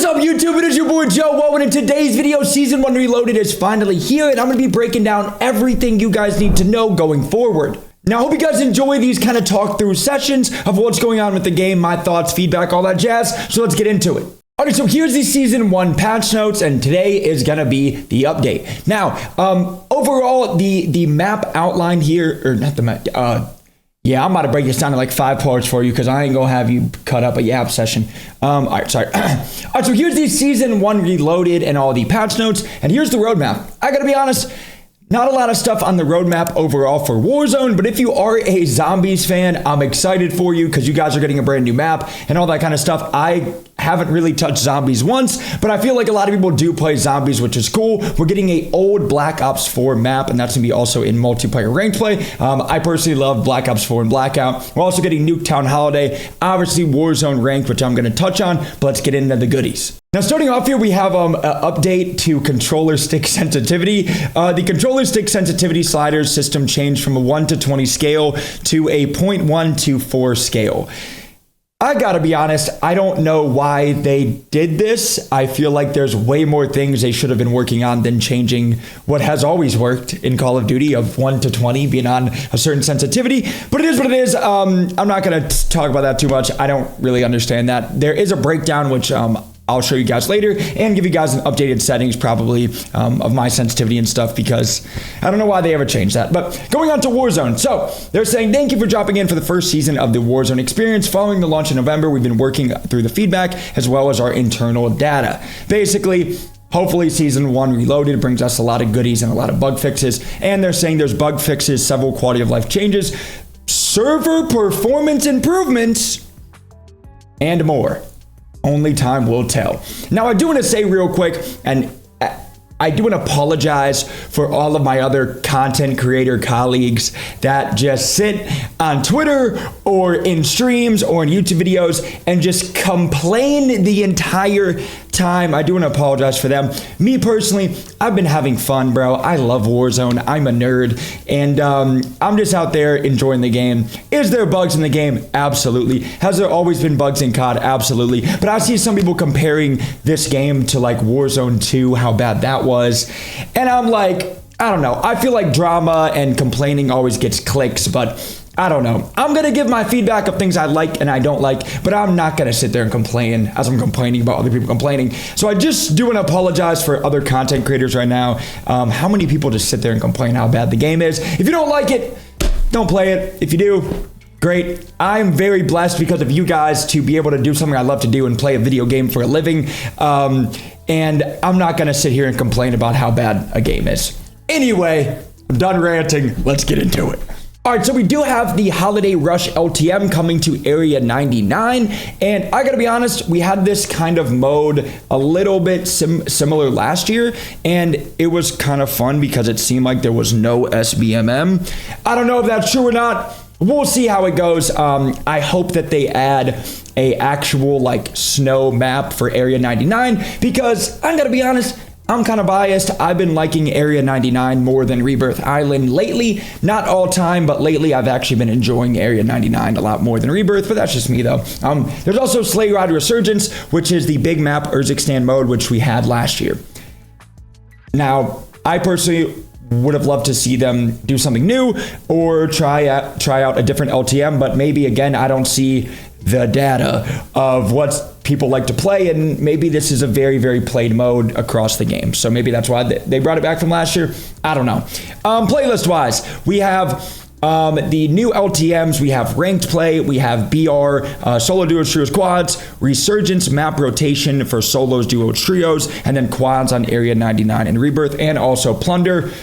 What's up, YouTube? It is your boy JoeWo, and in today's video, Season 1 Reloaded is finally here, and I'm going to be breaking down everything you guys need to know going forward. Now, I hope you guys enjoy these kind of talk-through sessions of what's going on with the game, my thoughts, feedback, all that jazz, so let's get into it. Alright, so here's the Season 1 patch notes, and today is going to be the update. Now, overall, the map outline here, or not the map, yeah, I'm about to break this down in like 5 parts for you because I ain't gonna have you cut up a yap session. All right, sorry. All right, so here's the Season 1 Reloaded and all the patch notes, and here's the roadmap. I gotta be honest, not a lot of stuff on the roadmap overall for Warzone, but if you are a Zombies fan, I'm excited for you because you guys are getting a brand new map and all that kind of stuff. I haven't really touched Zombies once, but I feel like a lot of people do play Zombies, which is cool. We're getting a old Black Ops 4 map, and that's gonna be also in multiplayer ranked play. I personally love Black Ops 4 and Blackout. We're also getting Nuketown Holiday, obviously Warzone Ranked, which I'm gonna touch on, but let's get into the goodies. Now, starting off here, we have an update to controller stick sensitivity. The controller stick sensitivity sliders system changed from a 1 to 20 scale to a 0.1 to 4 scale. I gotta be honest, I don't know why they did this. I feel like there's way more things they should have been working on than changing what has always worked in Call of Duty of 1 to 20 being on a certain sensitivity. But it is what it is. I'm not gonna talk about that too much. I don't really understand that. There is a breakdown, which I'll show you guys later and give you guys an updated settings probably of my sensitivity and stuff because I don't know why they ever changed that. But going on to Warzone. So they're saying, thank you for dropping in for the first season of the Warzone experience. Following the launch in November, we've been working through the feedback as well as our internal data. Basically, hopefully Season 1 Reloaded brings us a lot of goodies and a lot of bug fixes. And they're saying there's bug fixes, several quality of life changes, server performance improvements, and more. Only time will tell. Now, I do want to say real quick, and I do want to apologize for all of my other content creator colleagues that just sit on Twitter or in streams or in YouTube videos and just complain the entire time. I do want to apologize for them. Me personally, I've been having fun, bro. I love Warzone. I'm a nerd, and I'm just out there enjoying the game. Is there bugs in the game? Absolutely. Has there always been bugs in COD? Absolutely. But I see some people comparing this game to like Warzone 2, how bad that was, and I'm like, I don't know. I feel like drama and complaining always gets clicks, but I don't know. I'm going to give my feedback of things I like and I don't like, but I'm not going to sit there and complain as I'm complaining about other people complaining. So I just do want to apologize for other content creators right now. How many people just sit there and complain how bad the game is? If you don't like it, don't play it. If you do, great. I'm very blessed because of you guys to be able to do something I love to do and play a video game for a living. And I'm not going to sit here and complain about how bad a game is. Anyway, I'm done ranting. Let's get into it. All right, so we do have the Holiday Rush LTM coming to Area 99, and I gotta be honest, we had this kind of mode a little bit similar last year, and it was kind of fun because it seemed like there was no SBMM. I don't know if that's true or not. We'll see how it goes. I hope that they add a actual like snow map for Area 99 because I gotta be honest, I'm kind of biased. I've been liking Area 99 more than Rebirth Island lately. Not all time, but lately I've actually been enjoying Area 99 a lot more than Rebirth, but that's just me though. There's also Sleigh Ride Resurgence, which is the big map Urzikstan mode, which we had last year. Now, I personally would have loved to see them do something new or try out a different LTM, but maybe again, I don't see the data of what people like to play, and maybe this is a very, very played mode across the game. So maybe that's why they brought it back from last year. I don't know. Playlist wise, we have the new LTMs, we have ranked play, we have BR, solo duos, trios, quads, resurgence, map rotation for solos, duos, trios, and then quads on Area 99 and Rebirth, and also plunder.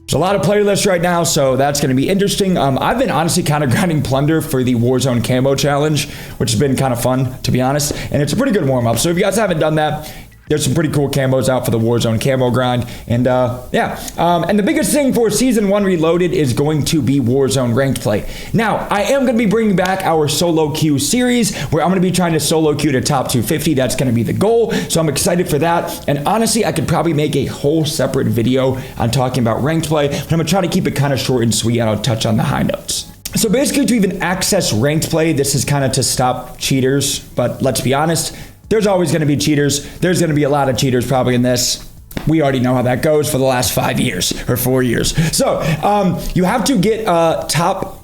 There's a lot of playlists right now, so that's going to be interesting. I've been honestly kind of grinding plunder for the Warzone Camo Challenge, which has been kind of fun, to be honest, and it's a pretty good warm-up. So if you guys haven't done that, there's some pretty cool camos out for the Warzone Camo grind, and yeah. And the biggest thing for Season 1 Reloaded is going to be Warzone Ranked play. Now, I am going to be bringing back our solo queue series, where I'm going to be trying to solo queue to top 250. That's going to be the goal, so I'm excited for that. And honestly, I could probably make a whole separate video on talking about Ranked play, but I'm going to try to keep it kind of short and sweet, and I'll touch on the high notes. So basically, to even access Ranked play, this is kind of to stop cheaters, but let's be honest, there's always going to be cheaters. There's going to be a lot of cheaters probably in this. We already know how that goes for the last 5 years or 4 years. So you have to get top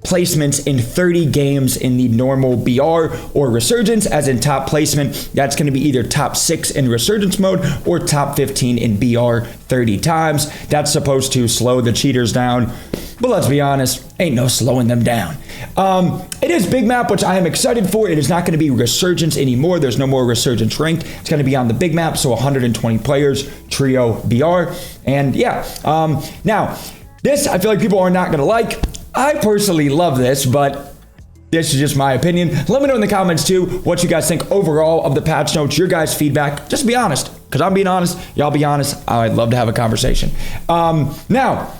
placements in 30 games in the normal BR or Resurgence. As in top placement, that's going to be either top 6 in Resurgence mode or top 15 in BR 30 times. That's supposed to slow the cheaters down. But let's be honest, ain't no slowing them down. It is big map, which I am excited for. It is not going to be Resurgence anymore. There's no more Resurgence ranked. It's going to be on the big map, so 120 players, trio BR. And yeah, now, this I feel like people are not going to like. I personally love this, but this is just my opinion. Let me know in the comments too what you guys think overall of the patch notes, your guys' feedback. Just be honest, because I'm being honest. Y'all be honest. I'd love to have a conversation. Now,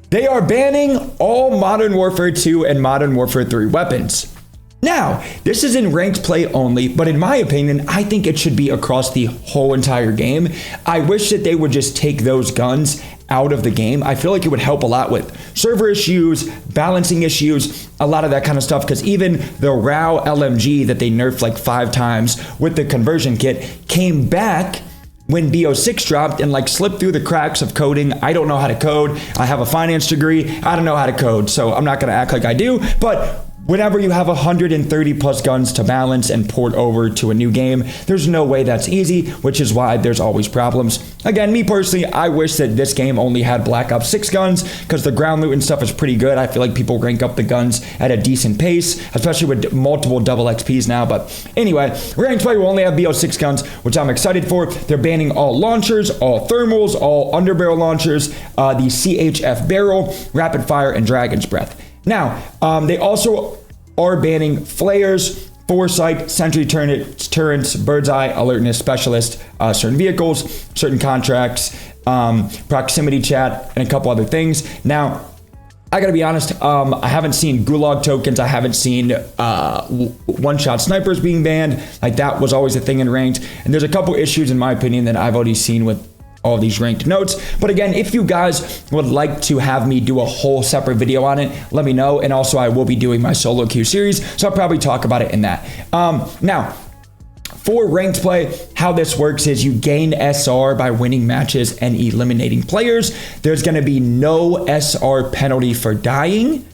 they are banning all Modern Warfare 2 and Modern Warfare 3 weapons. Now, this is in ranked play only, but in my opinion, I think it should be across the whole entire game. I wish that they would just take those guns out of the game. I feel like it would help a lot with server issues, balancing issues, a lot of that kind of stuff, because even the RAW LMG that they nerfed like 5 times with the conversion kit came back when BO6 dropped and like slipped through the cracks of coding. I don't know how to code. I have a finance degree. I don't know how to code, so I'm not gonna act like I do, but whenever you have 130 plus guns to balance and port over to a new game, there's no way that's easy, which is why there's always problems. Again, me personally, I wish that this game only had Black Ops 6 guns, because the ground loot and stuff is pretty good. I feel like people rank up the guns at a decent pace, especially with multiple double XPs now. But anyway, ranked play will only have BO6 guns, which I'm excited for. They're banning all launchers, all thermals, all underbarrel launchers, the CHF barrel, rapid fire, and dragon's breath. Now, they also are banning flares, foresight, sentry turrets, bird's eye, alertness specialist, certain vehicles, certain contracts, proximity chat, and a couple other things. Now, I gotta be honest, I haven't seen gulag tokens. I haven't seen one-shot snipers being banned. Like, that was always a thing in ranked. And there's a couple issues, in my opinion, that I've already seen with all these ranked notes. But again, if you guys would like to have me do a whole separate video on it, let me know. And also, I will be doing my solo queue series, so I'll probably talk about it in that. Now, for ranked play, how this works is you gain SR by winning matches and eliminating players. There's going to be no SR penalty for dying,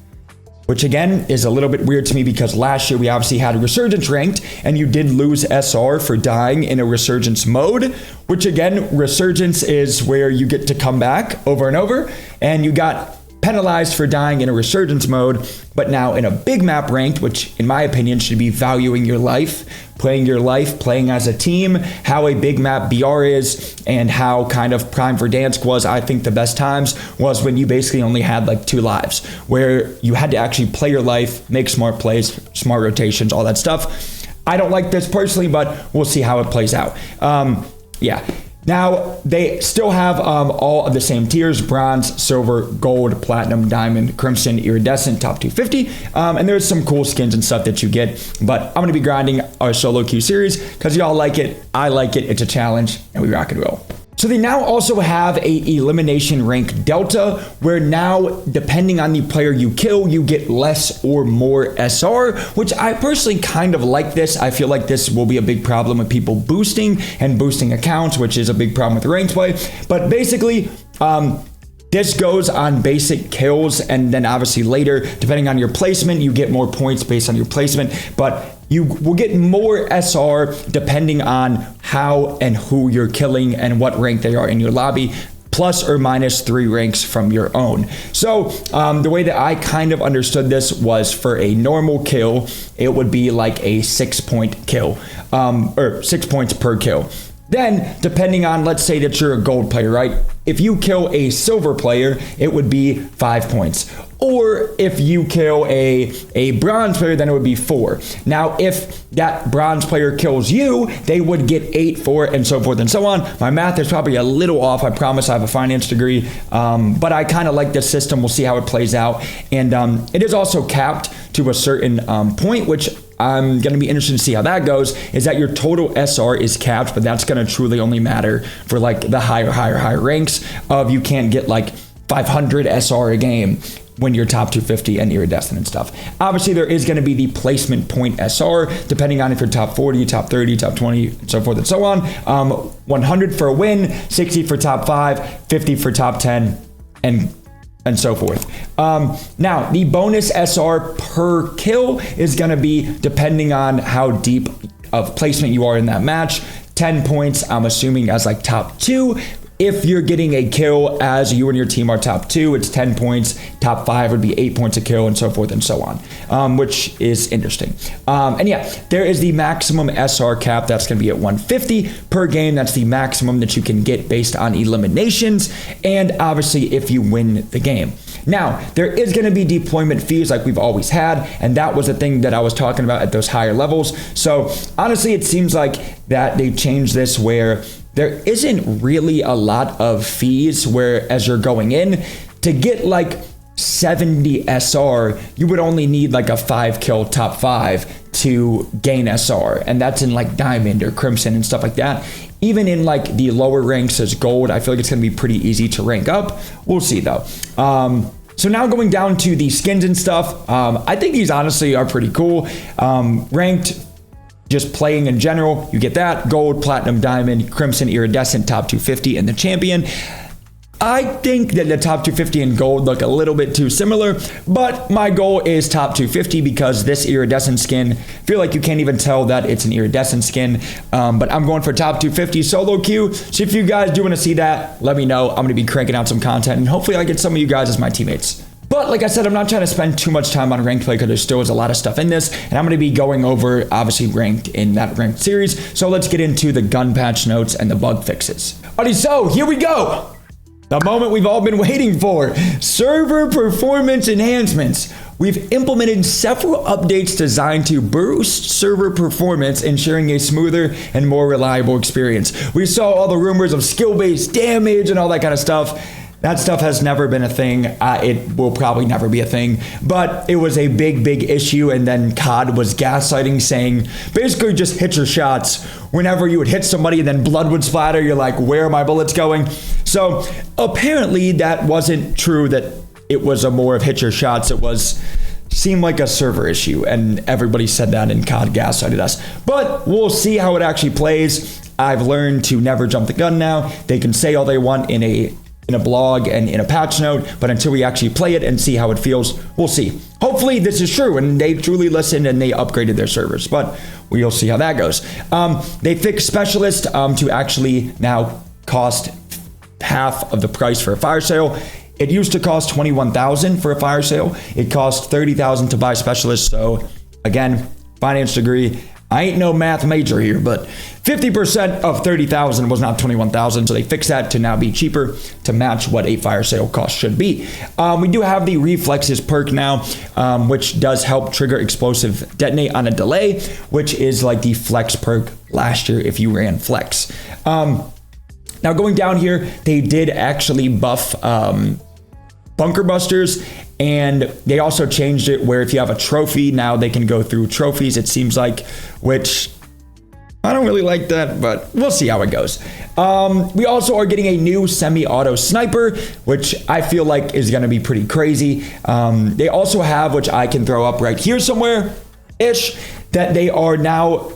which again is a little bit weird to me, because last year we obviously had a Resurgence ranked and you did lose SR for dying in a Resurgence mode, which again, Resurgence is where you get to come back over and over, and you got penalized for dying in a Resurgence mode. But now in a big map ranked, which in my opinion should be valuing your life, playing as a team, how a big map BR is, and how kind of Prime Verdansk was. I think the best times was when you basically only had like 2 lives, where you had to actually play your life, make smart plays, smart rotations, all that stuff. I don't like this personally, but we'll see how it plays out. Yeah. Now, they still have all of the same tiers: bronze, silver, gold, platinum, diamond, crimson, iridescent, top 250. And there's some cool skins and stuff that you get. But I'm going to be grinding our solo queue series because y'all like it. I like it. It's a challenge, and we rock and roll. So they now also have a elimination rank delta, where now, depending on the player you kill, you get less or more SR, which I personally kind of like this. I feel like this will be a big problem with people boosting and boosting accounts, which is a big problem with ranked play. But basically, this goes on basic kills, and then obviously later, depending on your placement, you get more points based on your placement. But you will get more SR depending on how and who you're killing and what rank they are in your lobby, plus or minus 3 ranks from your own. So the way that I kind of understood this was, for a normal kill, it would be like a 6-point kill, or 6 points per kill. Then, depending on, let's say that you're a gold player, right? If you kill a silver player, it would be 5 points. Or if you kill a bronze player, then it would be 4. Now, if that bronze player kills you, they would get 8, 4, and so forth and so on. My math is probably a little off. I promise I have a finance degree. But I kind of like this system. We'll see how it plays out. And it is also capped to a certain point, which I'm going to be interested to see how that goes, is that your total SR is capped, but that's going to truly only matter for like the higher ranks of, you can't get like 500 SR a game. when you're top 250 and iridescent and stuff. Obviously, there is going to be the placement point SR, depending on if you're top 40, top 30, top 20, and so forth and so on. 100 for a win, 60 for top 5, 50 for top 10, and so forth. Now, the bonus SR per kill is going to be depending on how deep of placement you are in that match. 10 points, I'm assuming, as like top 2. If you're getting a kill as you and your team are top 2, it's 10 points. Top 5 would be 8 points a kill, and so forth and so on, which is interesting. And yeah, there is the maximum SR cap. That's going to be at 150 per game. That's the maximum that you can get based on eliminations, and obviously if you win the game. Now, there is going to be deployment fees like we've always had, and that was the thing that I was talking about at those higher levels. So honestly, it seems like that they changed this where there isn't really a lot of fees where as you're going in to get like 70 SR, you would only need like a 5 kill top 5 to gain SR. And that's in like diamond or crimson and stuff like that. Even in like the lower ranks as gold, I feel like it's going to be pretty easy to rank up. We'll see though. So now going down to the skins and stuff, I think these honestly are pretty cool. Ranked, just playing in general, you get that. Gold, platinum, diamond, crimson, iridescent, top 250, and the champion. I think that the top 250 and gold look a little bit too similar, but my goal is top 250 because this iridescent skin, I feel like you can't even tell that it's an iridescent skin, but I'm going for top 250 solo queue. So if you guys do want to see that, let me know. I'm going to be cranking out some content, and hopefully I get some of you guys as my teammates. But like I said, I'm not trying to spend too much time on ranked play because there still is a lot of stuff in this, and I'm going to be going over, obviously, ranked in that ranked series. So let's get into the gun patch notes and the bug fixes. Alrighty, so here we go. The moment we've all been waiting for. Server performance enhancements. We've implemented several updates designed to boost server performance, ensuring a smoother and more reliable experience. We saw all the rumors of skill-based damage and all that kind of stuff. That stuff has never been a thing. It will probably never be a thing, but it was a big issue. And then COD was gaslighting, saying basically just hit your shots. Whenever you would hit somebody and then blood would splatter, you're like, where are my bullets going? So apparently that wasn't true, that it was a more of hit your shots. It seemed like a server issue, and everybody said that, and COD gaslighted us. But we'll see how it actually plays. I've learned to never jump the gun now. They can say all they want in a blog and in a patch note, but until we actually play it and see how it feels, we'll see. Hopefully this is true and they truly listened and they upgraded their servers, but we'll see how that goes. They fixed specialist to actually now cost half of the price for a fire sale. It used to cost $21,000 for a fire sale. It cost $30,000 to buy specialist. So again, finance degree. I ain't no math major here, but 50% of $30,000 was not $21,000, so they fixed that to now be cheaper to match what a fire sale cost should be. We do have the reflexes perk now, which does help trigger explosive detonate on a delay, which is like the flex perk last year if you ran flex. Now going down here, they did actually buff bunker busters, and they also changed it where if you have a trophy, now they can go through trophies, it seems like, which I don't really like that, but we'll see how it goes. We also are getting a new semi-auto sniper, which I feel like is going to be pretty crazy. They also have, which I can throw up right here somewhere-ish, that they are now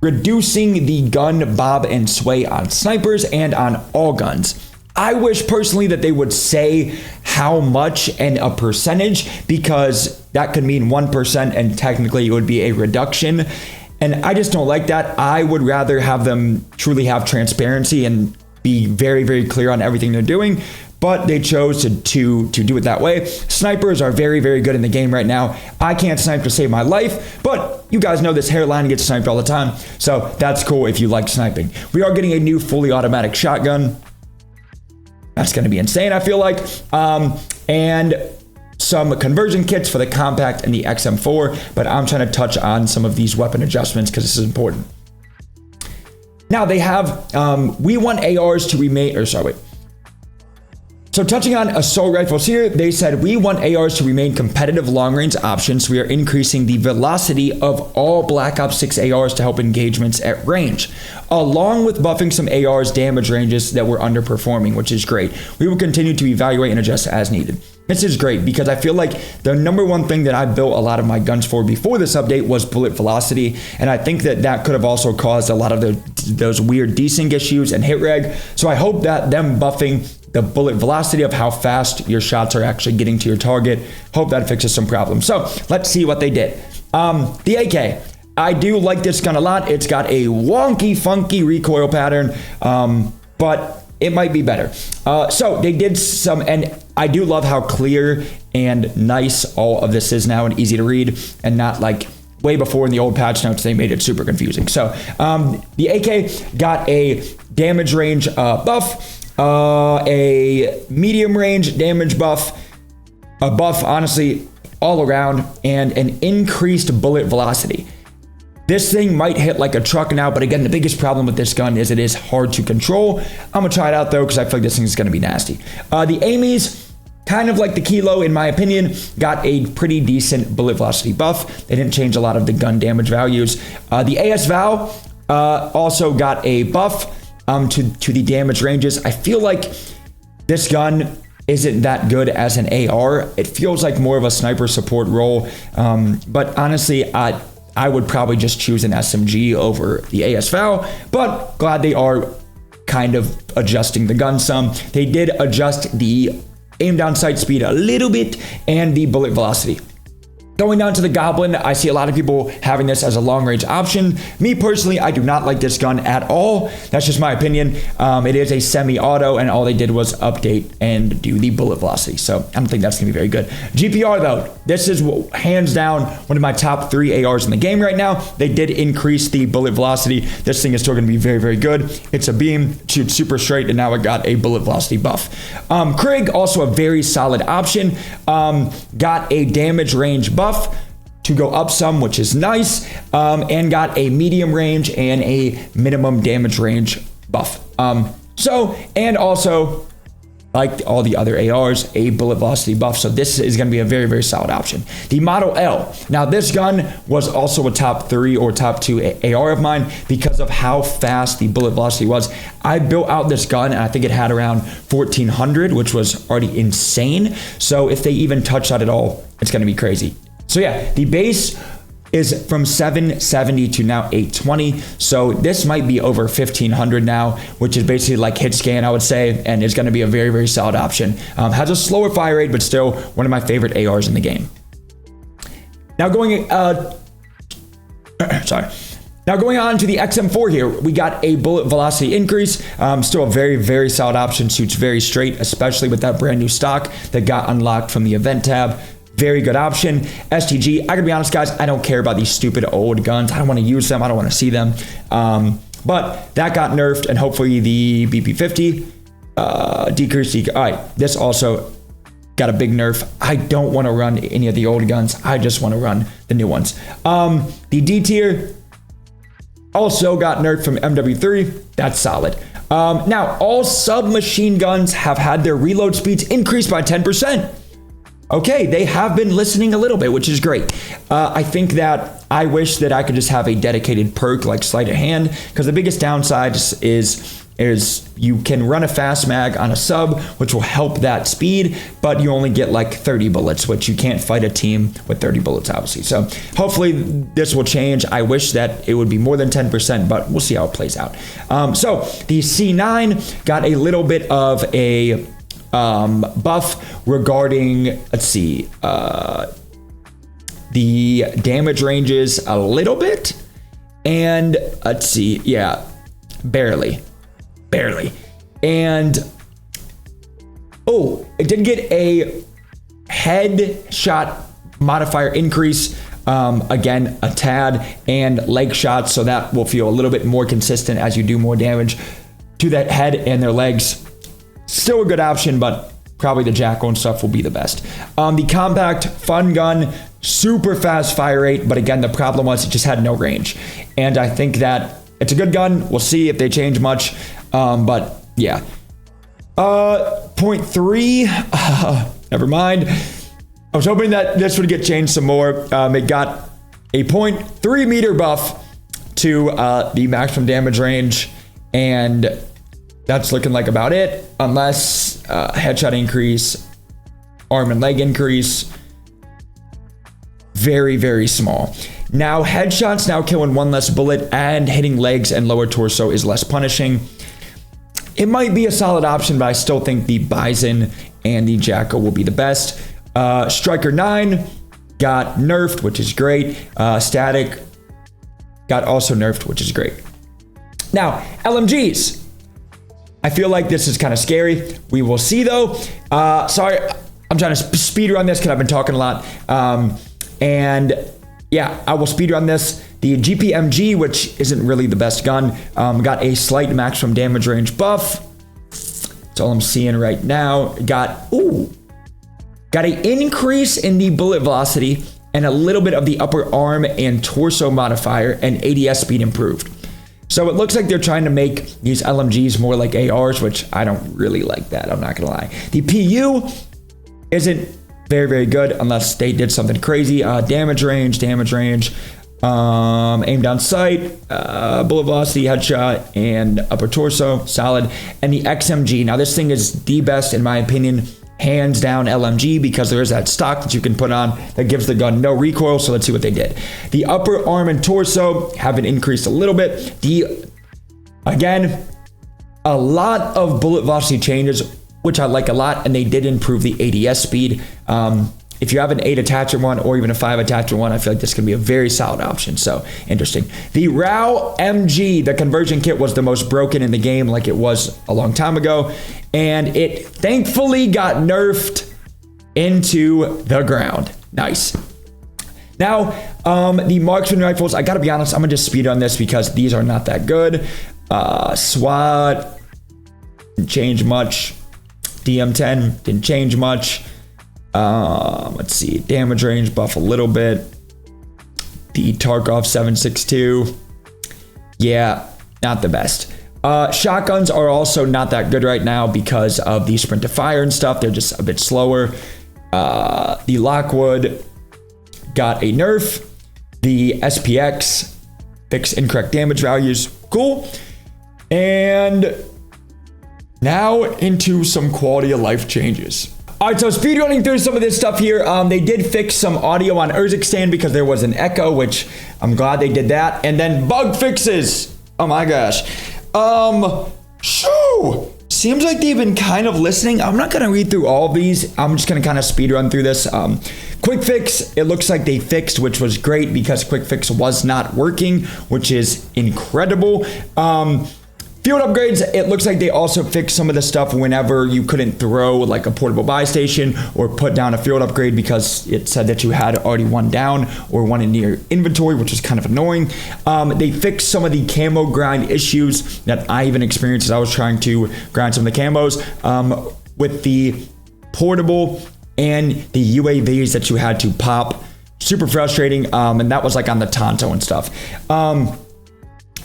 reducing the gun bob and sway on snipers and on all guns. I wish personally that they would say how much and a percentage, because that could mean 1% and technically it would be a reduction. And I just don't like that. I would rather have them truly have transparency and be very clear on everything they're doing. But they chose to do it that way. Snipers are very good in the game right now. I can't snipe to save my life, but you guys know this hairline gets sniped all the time. So that's cool if you like sniping. We are getting a new fully automatic shotgun. That's going to be insane, I feel like. And some conversion kits for the compact and the XM4, but I'm trying to touch on some of these weapon adjustments because this is important. Now they have, we want ARs to remain, So touching on assault rifles here, they said we want ARs to remain competitive long-range options. We are increasing the velocity of all Black Ops 6 ARs to help engagements at range, along with buffing some ARs damage ranges that were underperforming, which is great. We will continue to evaluate and adjust as needed. This is great because I feel like the number one thing that I built a lot of my guns for before this update was bullet velocity. And I think that that could have also caused a lot of those weird desync issues and hit reg. So I hope that them buffing the bullet velocity of how fast your shots are actually getting to your target, hope that fixes some problems. So let's see what they did. The AK. I do like this gun a lot. It's got a wonky, funky recoil pattern, but it might be better. So they did some, and I do love how clear and nice all of this is now and easy to read, and not like way before in the old patch notes they made it super confusing. So the AK got a damage range buff, a medium range damage buff, a buff honestly all around, and an increased bullet velocity. This thing might hit like a truck now, but again, the biggest problem with this gun is it is hard to control. I'm gonna try it out though, because I feel like this thing is gonna be nasty. The Amy's, kind of like the Kilo in my opinion, got a pretty decent bullet velocity buff. They didn't change a lot of the gun damage values. The AS Val also got a buff to the damage ranges. I feel like this gun isn't that good as an AR. It feels like more of a sniper support role, but honestly, I would probably just choose an SMG over the AS Val, but glad they are kind of adjusting the gun some. They did adjust the aim down sight speed a little bit and the bullet velocity. Going down to the Goblin, I see a lot of people having this as a long range option. Me personally, I do not like this gun at all. That's just my opinion. It is a semi-auto, and all they did was update and do the bullet velocity. So I don't think that's gonna be very good. GPR though, this is hands down one of my top 3 ARs in the game right now. They did increase the bullet velocity. This thing is still gonna be very, very good. It's a beam, shoots super straight, and now it got a bullet velocity buff. Krig, also a very solid option. Got a damage range buff to go up some, which is nice, and got a medium range and a minimum damage range buff. And also, like all the other ARs, a bullet velocity buff. So this is going to be a very, very solid option. The Model L. Now this gun was also a top 3 or top 2 AR of mine because of how fast the bullet velocity was. I built out this gun and I think it had around 1400, which was already insane. So if they even touch that at all, it's going to be crazy. So yeah, the base is from 770 to now 820. So this might be over 1500 now, which is basically like hit scan, I would say, and is going to be a very, very solid option. Has a slower fire rate, but still one of my favorite ARs in the game. Now going, Now going on to the XM4 here, we got a bullet velocity increase. Still a very, very solid option, shoots very straight, especially with that brand new stock that got unlocked from the event tab. Very good option. STG, I gotta be honest guys, I don't care about these stupid old guns. I don't wanna use them, I don't wanna see them. But that got nerfed, and hopefully the BP50 decreased. All right, this also got a big nerf. I don't wanna run any of the old guns. I just wanna run the new ones. The D tier also got nerfed from MW3. That's solid. Now, all submachine guns have had their reload speeds increased by 10%. Okay, they have been listening a little bit, which is great. I think that I wish that I could just have a dedicated perk like sleight of hand, because the biggest downside is you can run a fast mag on a sub, which will help that speed, but you only get like 30 bullets, which you can't fight a team with 30 bullets, obviously. So hopefully this will change. I wish that it would be more than 10%, but we'll see how it plays out. So the C9 got a little bit of a buff regarding, let's see, the damage ranges a little bit, and let's see, yeah, barely, and oh, it did get a headshot modifier increase, again a tad, and leg shots, so that will feel a little bit more consistent as you do more damage to that head and their legs. Still a good option, but probably the Jackal and stuff will be the best. The compact fun gun, super fast fire rate, but again, the problem was it just had no range. And I think that it's a good gun. We'll see if they change much. But yeah. Point 3, never mind. I was hoping that this would get changed some more. It got a 0.3 meter buff to the maximum damage range, and that's looking like about it, unless headshot increase. arm and leg increase. Very, very small. Now, headshots now killing one less bullet, and hitting legs and lower torso is less punishing. It might be a solid option, but I still think the Bison and the Jacko will be the best. Striker 9 got nerfed, which is great. Static got also nerfed, which is great. Now, LMGs. I feel like this is kind of scary. We will see, though. Sorry, I'm trying to speed run this because I've been talking a lot. And yeah, I will speed run this. The GPMG, which isn't really the best gun, got a slight maximum damage range buff. That's all I'm seeing right now. Got an increase in the bullet velocity and a little bit of the upper arm and torso modifier, and ADS speed improved. So it looks like they're trying to make these LMGs more like ARs, which I don't really like that. I'm not gonna lie. The PU isn't very, very good unless they did something crazy. Damage range, aim down sight, bullet velocity, headshot, and upper torso, solid. And the XMG, now this thing is the best in my opinion, hands down LMG, because there is that stock that you can put on that gives the gun no recoil. So let's see what they did. The upper arm and torso have been increased a little bit. Again, a lot of bullet velocity changes, which I like a lot, and they did improve the ADS speed. If you have an 8 attachment one or even a 5 attachment one, I feel like this can be a very solid option. So interesting. The RAW MG, the conversion kit, was the most broken in the game, like it was a long time ago, and it thankfully got nerfed into the ground. Nice. Now, the marksman rifles, I gotta be honest, I'm gonna just speed on this because these are not that good. SWAT didn't change much. DM10 didn't change much. Let's see, damage range buff a little bit. The Tarkov 762, yeah, not the best. Shotguns are also not that good right now because of the sprint to fire and stuff. They're just a bit slower. The Lockwood got a nerf. The SPX fixed incorrect damage values, cool. And now into some quality of life changes. All right, so speedrunning through some of this stuff here. They did fix some audio on Urzikstan because there was an echo, which I'm glad they did that. And then bug fixes. Oh my gosh. Seems like they've been kind of listening. I'm not gonna read through all of these. I'm just gonna kind of speed run through this. Quick fix, it looks like they fixed, which was great because quick fix was not working, which is incredible. Field upgrades, it looks like they also fixed some of the stuff whenever you couldn't throw like a portable buy station or put down a field upgrade because it said that you had already one down or one in your inventory, which was kind of annoying. They fixed some of the camo grind issues that I even experienced as I was trying to grind some of the camos with the portable and the UAVs that you had to pop. Super frustrating, and that was like on the Tonto and stuff.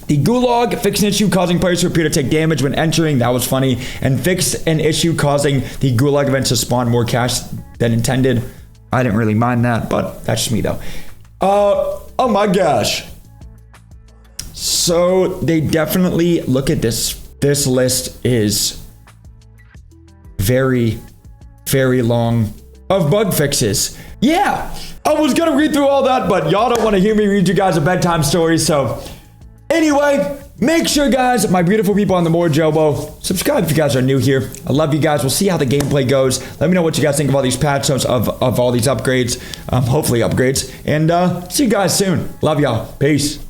The Gulag fixed an issue causing players to appear to take damage when entering. That was funny. And fixed an issue causing the Gulag events to spawn more cash than intended. I didn't really mind that, but that's just me though. Oh my gosh. So they definitely, look at this. This list is very, very long of bug fixes. Yeah, I was gonna read through all that, but y'all don't want to hear me read you guys a bedtime story, so anyway, make sure, guys, my beautiful people on the More JoeWo, subscribe if you guys are new here. I love you guys. We'll see how the gameplay goes. Let me know what you guys think of all these patch notes, of all these upgrades, hopefully upgrades. And see you guys soon. Love y'all. Peace.